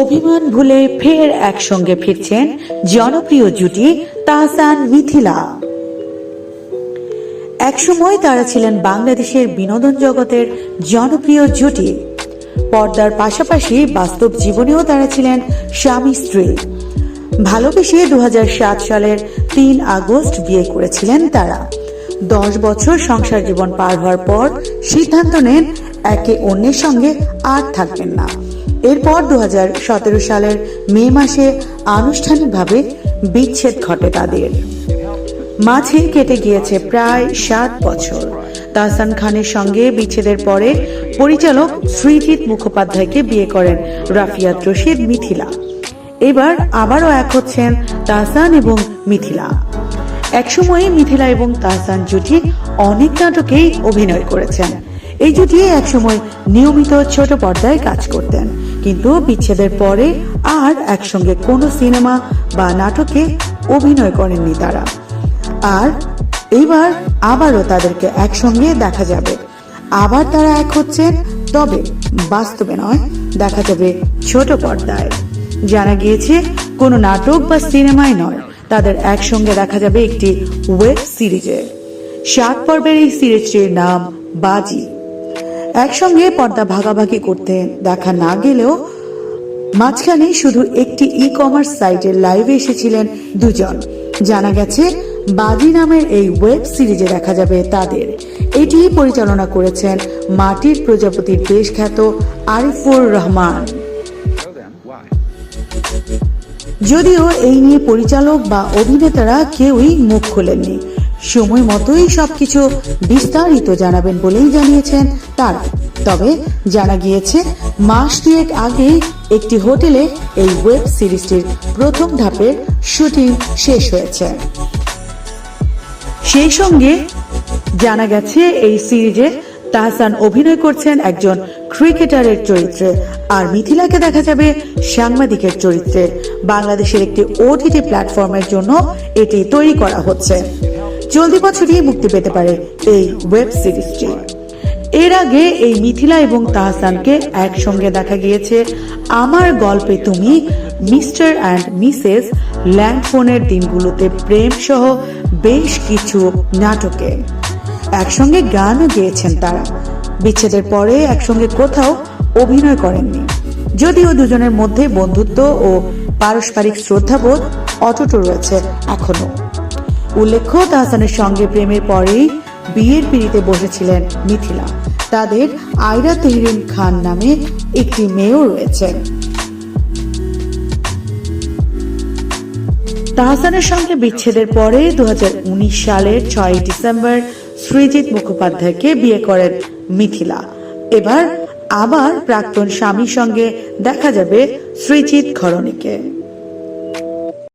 অভিমান ভুলে ফের একসঙ্গে ফিরছেন জনপ্রিয় জুটি তাহসান মিথিলা। একসময় তারা ছিলেন বাংলাদেশের বিনোদন জগতের জনপ্রিয় জুটি। পর্দার পাশাপাশি বাস্তব জীবনেও তারা ছিলেন স্বামী স্ত্রী। ভালোবেসে 2007 সালের 3 আগস্ট বিয়ে করেছিলেন তারা। 10 বছর সংসার জীবন পার হওয়ার পর সিদ্ধান্ত নেন একে অন্যের সঙ্গে আর থাকবেন না। এরপর 2017 সালের মে মাসে আনুষ্ঠানিকভাবে বিচ্ছেদ ঘটে তাদের। মাঝে কেটে গিয়েছে প্রায় 7 বছর। তাহসান খানের সঙ্গে বিচ্ছেদের পরে পরিচালক সৃজিত মুখোপাধ্যায়কে বিয়ে করেন রাফিয়াত রশিদ মিথিলা। এবার আবারও এক হচ্ছেন তাহসান এবং মিথিলা। একসময়ে মিথিলা এবং তাহসান জুটি অনেক নাটকেই অভিনয় করেছেন। এই জুটি একসময় নিয়মিত ছোট পর্দায় কাজ করতেন, কিন্তু বিচ্ছেদের পরে আর একসঙ্গে কোনো সিনেমা বা নাটকে অভিনয় করেননি তারা। আর এবার আবারও তাদেরকে একসঙ্গে দেখা যাবে। আবার তারা এক হচ্ছেন, তবে বাস্তবে নয়, দেখা যাবে ছোট পর্দায়। জানা গিয়েছে কোনো নাটক বা সিনেমায় নয়, তাদের একসঙ্গে দেখা যাবে একটি ওয়েব সিরিজে। 7 পর্বের এই সিরিজটির নাম বাজি। একসঙ্গে পর্দা ভাগাভাগি করতে দেখা না গেলেও মাঝখানে শুধু একটি ই-কমার্স সাইটের লাইভে এসেছিলেন দুজন। জানা গেছে বাজি নামের এই ওয়েব সিরিজে দেখা যাবে তাদের। এটি পরিচালনা করেছেন মাটির প্রজাপতির বেশ খ্যাত আরিফুর রহমান। যদিও এই নিয়ে পরিচালক বা অভিনেতারা কেউই মুখ খোলেননি। সময় মতোই সবকিছু বিস্তারিত জানাবেন বলেই জানিয়েছেন তারা। তবে জানা গিয়েছে মাস 2 আগেই একটি হোটেলে এই ওয়েব সিরিজটির প্রথম ধাপের শুটিং শেষ হয়েছে। সেই সঙ্গে জানা গেছে এই সিরিজে তাহসান অভিনয় করছেন একজন ক্রিকেটারের চরিত্রে, আর মিথিলাকে দেখা যাবে সাংবাদিকের চরিত্রে। বাংলাদেশের একটি ওটিটি প্ল্যাটফর্মের জন্য এটি তৈরি করা হচ্ছে। চলতি বছরই মুক্তি পেতে পারে এই ওয়েব সিরিজটি। এর আগে এই মিথিলা এবং তাহসানকে একসঙ্গে দেখা গিয়েছে আমার গল্পে তুমি, মিস্টার অ্যান্ড মিসেস ল্যান্ডফোনের দিনগুলোতে প্রেম সহ বেশ কিছু নাটকে। একসঙ্গে গানও গেয়েছেন তারা। বিচ্ছেদের পরে একসঙ্গে কোথাও অভিনয় করেননি, যদিও দুজনের মধ্যে বন্ধুত্ব ও পারস্পরিক শ্রদ্ধাবোধ অটুট রয়েছে এখনো। উল্লেখ্য, তাহসানের সঙ্গে প্রেমের পরেই বিয়ের পিঁড়িতে বসেছিলেন মিথিলা। তাদের আয়রা তেহরিন খান নামে একটি মেয়েও রয়েছে। তাহসানের সঙ্গে বিচ্ছেদের পরে 2019 সালের 6 ডিসেম্বর সৃজিত মুখোপাধ্যায়কে বিয়ে করেন মিথিলা। এবার আবার প্রাক্তন স্বামীর সঙ্গে দেখা যাবে সৃজিত ঘরণীকে।